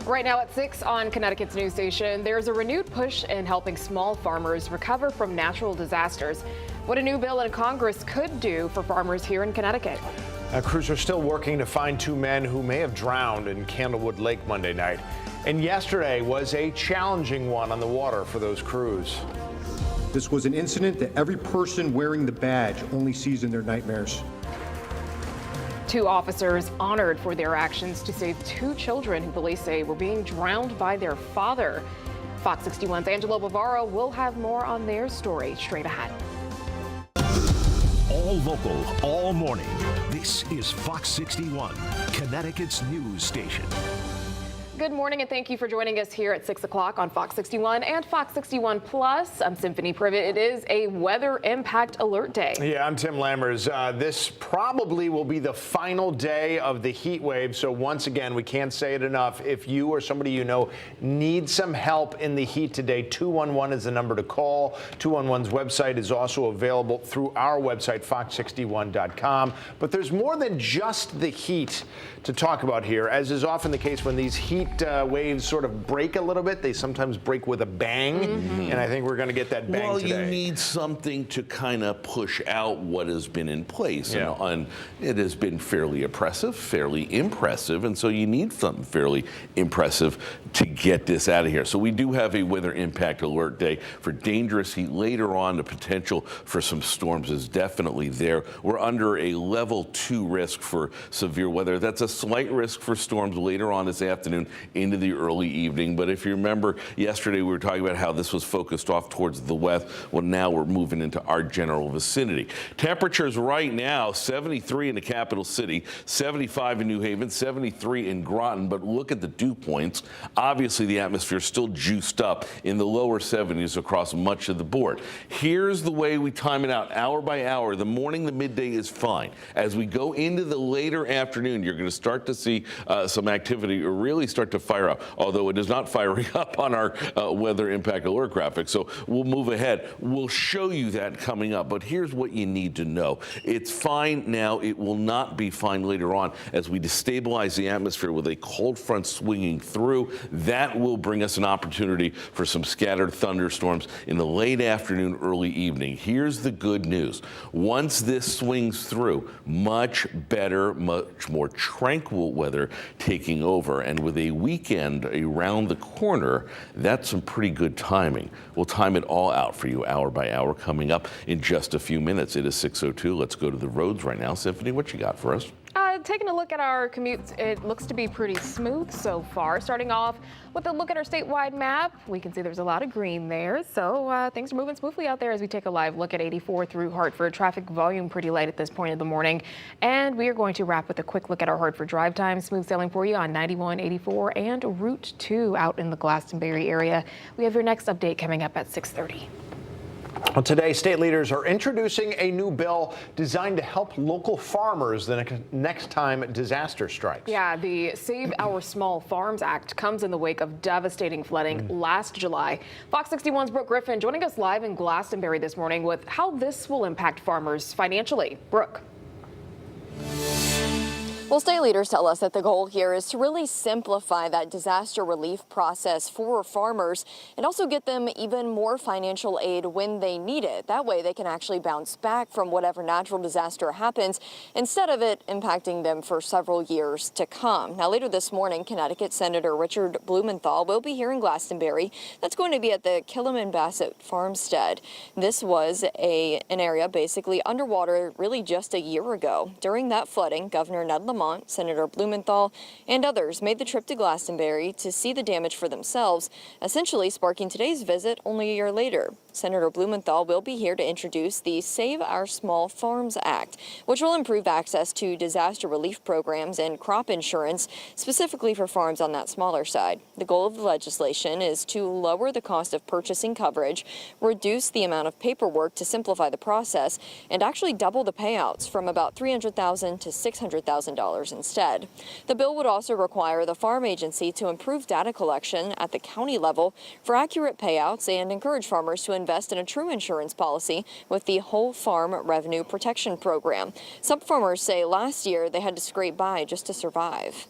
Right now at 6 on Connecticut's news station, there's a renewed push in helping small farmers recover from natural disasters. What a new bill in Congress could do for farmers here in Connecticut. Crews are still working to find two men who may have drowned in Candlewood Lake Monday night. And yesterday was a challenging one on the water for those crews. This was an incident that every person wearing the badge only sees in their nightmares. Two officers honored for their actions to save two children who police say were being drowned by their father. Fox 61's Angelo Bavaro will have more on their story straight ahead. All local, all morning. This is Fox 61, Connecticut's news station. Good morning and thank you for joining us here at 6 o'clock on Fox 61 and Fox 61 Plus. I'm Symphony Privet. It is a weather impact alert day. Yeah, I'm Tim Lammers. This probably will be the final day of the heat wave. So once again, we can't say it enough. If you or somebody you know need some help in the heat today, 211 is the number to call. 211's website is also available through our website, fox61.com. But there's more than just the heat to talk about here, as is often the case when these heat waves sort of break a little bit. They sometimes break with a bang, and I think we're going to get that bang today. Well, you need something to kind of push out what has been in place, and it has been fairly oppressive, fairly impressive, and so you need something fairly impressive to get this out of here. So we do have a weather impact alert day for dangerous heat. Later on, the potential for some storms is definitely there. We're under a level 2 risk for severe weather. That's a slight risk for storms later on this afternoon into the early evening. But if you remember yesterday, we were talking about how this was focused off towards the west. Well, now we're moving into our general vicinity. Temperatures right now, 73 in the capital city, 75 in New Haven, 73 in Groton. But look at the dew points. Obviously, the atmosphere is still juiced up in the lower 70s across much of the board. Here's the way we time it out, hour by hour. The morning, the midday is fine. As we go into the later afternoon, you're going to start to see some activity really start to fire up, although it is not firing up on our weather impact alert graphic. So we'll move ahead. We'll show you that coming up. But here's what you need to know. It's fine now. It will not be fine later on as we destabilize the atmosphere with a cold front swinging through. That will bring us an opportunity for some scattered thunderstorms in the late afternoon, early evening. Here's the good news. Once this swings through, much better, much more tranquil weather taking over. And with a weekend around the corner, that's some pretty good timing. We'll time it all out for you hour by hour coming up in just a few minutes. It is 6:02. Let's go to the roads right now. Symphony, what you got for us? Taking a look at our commutes, it looks to be pretty smooth so far. Starting off with a look at our statewide map, we can see there's a lot of green there. So things are moving smoothly out there as we take a live look at 84 through Hartford. Traffic volume pretty light at this point of the morning. And we are going to wrap with a quick look at our Hartford drive time. Smooth sailing for you on 91, 84 and Route 2 out in the Glastonbury area. We have your next update coming up at 6:30. Well, today, state leaders are introducing a new bill designed to help local farmers the next time disaster strikes. Yeah, the Save Our Small Farms Act comes in the wake of devastating flooding last July. Fox 61's Brooke Griffin joining us live in Glastonbury this morning with how this will impact farmers financially. Brooke. Well, state leaders tell us that the goal here is to really simplify that disaster relief process for farmers and also get them even more financial aid when they need it. That way they can actually bounce back from whatever natural disaster happens instead of it impacting them for several years to come. Now, later this morning, Connecticut Senator Richard Blumenthal will be here in Glastonbury. That's going to be at the Killiman Bassett Farmstead. This was an area basically underwater really just a year ago. During that flooding, Governor Ned Lamont, Senator Blumenthal, and others made the trip to Glastonbury to see the damage for themselves, essentially sparking today's visit only a year later. Senator Blumenthal will be here to introduce the Save Our Small Farms Act, which will improve access to disaster relief programs and crop insurance, specifically for farms on that smaller side. The goal of the legislation is to lower the cost of purchasing coverage, reduce the amount of paperwork to simplify the process, and actually double the payouts from about $300,000 to $600,000 instead. The bill would also require the farm agency to improve data collection at the county level for accurate payouts and encourage farmers to invest in a true insurance policy with the Whole Farm Revenue Protection Program. Some farmers say last year they had to scrape by just to survive.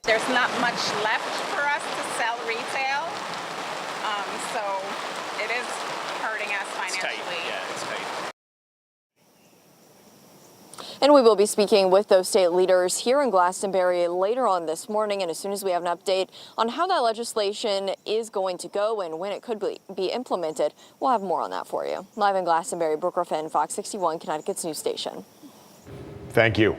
There's not much left for us to sell retail, so it is hurting us financially. It's tight. Yeah, it's tight. And we will be speaking with those state leaders here in Glastonbury later on this morning. And as soon as we have an update on how that legislation is going to go and when it could be implemented, we'll have more on that for you. Live in Glastonbury, Brooke Ruffin, Fox 61, Connecticut's news station. Thank you.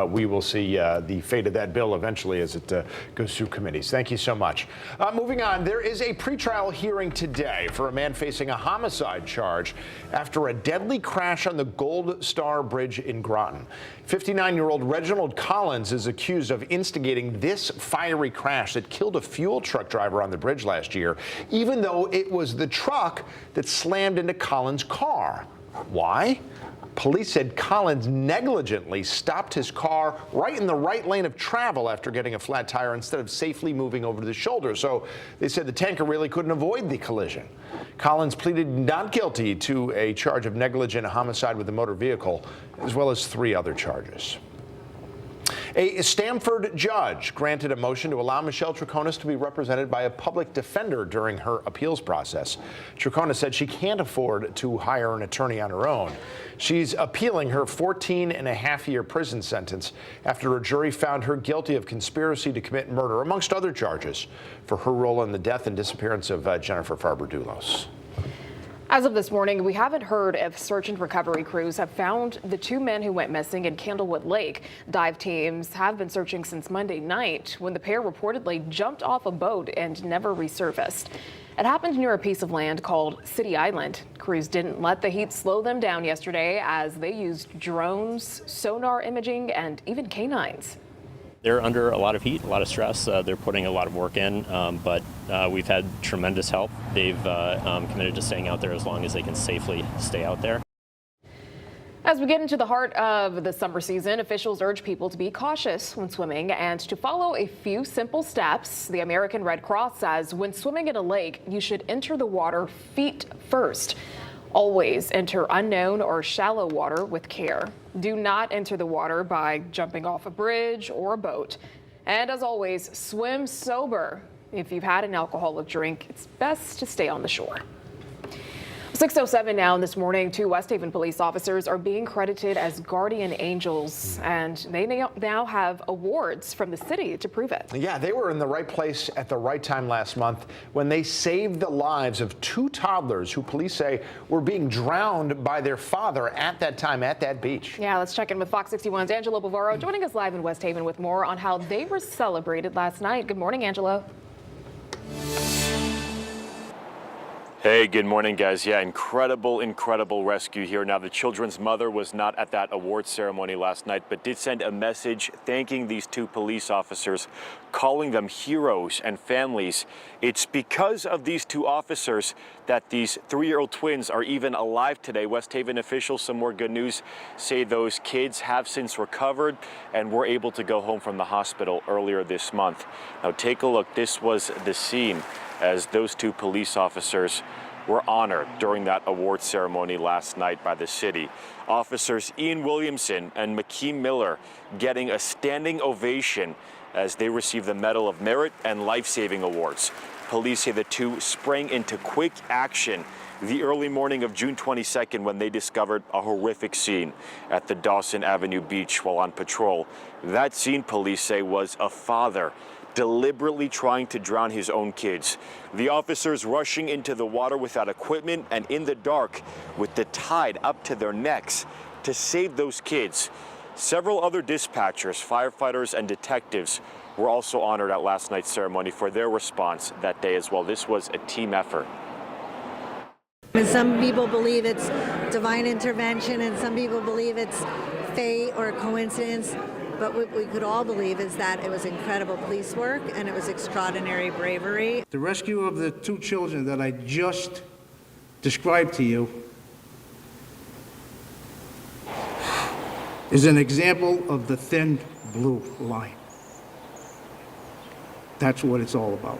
We will see the fate of that bill eventually as it goes through committees. Thank you so much. Moving on, there is a pretrial hearing today for a man facing a homicide charge after a deadly crash on the Gold Star Bridge in Groton. 59-year-old Reginald Collins is accused of instigating this fiery crash that killed a fuel truck driver on the bridge last year, even though it was the truck that slammed into Collins' car. Why? Police said Collins negligently stopped his car right in the right lane of travel after getting a flat tire instead of safely moving over to the shoulder. So they said the tanker really couldn't avoid the collision. Collins pleaded not guilty to a charge of negligent homicide with a motor vehicle, as well as 3 other charges. A Stamford judge granted a motion to allow Michelle Troconis to be represented by a public defender during her appeals process. Troconis said she can't afford to hire an attorney on her own. She's appealing her 14.5-year prison sentence after a jury found her guilty of conspiracy to commit murder, amongst other charges, for her role in the death and disappearance of Jennifer Farber-Dulos. As of this morning, we haven't heard if search and recovery crews have found the 2 men who went missing in Candlewood Lake. Dive teams have been searching since Monday night when the pair reportedly jumped off a boat and never resurfaced. It happened near a piece of land called City Island. Crews didn't let the heat slow them down yesterday as they used drones, sonar imaging, and even canines. They're under a lot of heat, a lot of stress. They're putting a lot of work in, but we've had tremendous help. They've committed to staying out there as long as they can safely stay out there. As we get into the heart of the summer season, officials urge people to be cautious when swimming and to follow a few simple steps. The American Red Cross says when swimming in a lake, you should enter the water feet first. Always enter unknown or shallow water with care. Do not enter the water by jumping off a bridge or a boat. And as always, swim sober. If you've had an alcoholic drink, it's best to stay on the shore. 6:07 now this morning, 2 West Haven police officers are being credited as guardian angels, and they now have awards from the city to prove it. Yeah, they were in the right place at the right time last month when they saved the lives of 2 toddlers who police say were being drowned by their father at that time at that beach. Yeah, let's check in with Fox 61's Angelo Bavaro joining us live in West Haven with more on how they were celebrated last night. Good morning, Angelo. Hey, good morning, guys. Yeah, incredible rescue here. Now, the children's mother was not at that award ceremony last night, but did send a message thanking these 2 police officers, calling them heroes and families. It's because of these 2 officers that these 3-year-old twins are even alive today. West Haven officials, some more good news, say those kids have since recovered and were able to go home from the hospital earlier this month. Now, take a look. This was the scene as those 2 police officers were honored during that award ceremony last night by the city. Officers Ian Williamson and McKee Miller getting a standing ovation as they received the Medal of Merit and Life-Saving Awards. Police say the 2 sprang into quick action the early morning of June 22nd when they discovered a horrific scene at the Dawson Avenue beach while on patrol. That scene, police say, was a father deliberately trying to drown his own kids. The officers rushing into the water without equipment and in the dark with the tide up to their necks to save those kids. Several other dispatchers, firefighters, and detectives were also honored at last night's ceremony for their response that day as well. This was a team effort. And some people believe it's divine intervention and some people believe it's fate or coincidence. But what we could all believe is that it was incredible police work and it was extraordinary bravery. The rescue of the 2 children that I just described to you is an example of the thin blue line. That's what it's all about.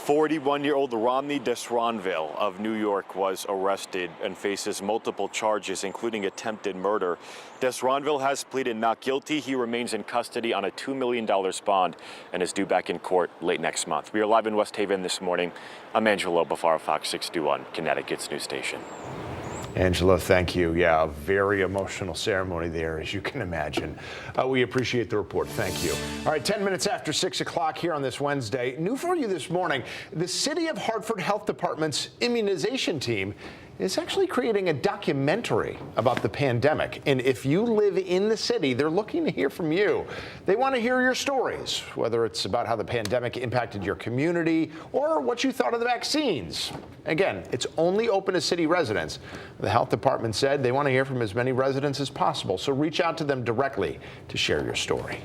41-year-old Romney Desronville of New York was arrested and faces multiple charges, including attempted murder. Desronville has pleaded not guilty. He remains in custody on a $2 million bond and is due back in court late next month. We are live in West Haven this morning. I'm Angelo Bafaro, Fox 61, Connecticut's news station. Angela, thank you. Yeah, a very emotional ceremony there, as you can imagine. We appreciate the report. Thank you. All right, 10 minutes after 6 o'clock here on this Wednesday. New for you this morning, the City of Hartford Health Department's immunization team is actually creating a documentary about the pandemic. And if you live in the city, they're looking to hear from you. They want to hear your stories, whether it's about how the pandemic impacted your community or what you thought of the vaccines. Again, it's only open to city residents. The health department said they want to hear from as many residents as possible, so reach out to them directly to share your story.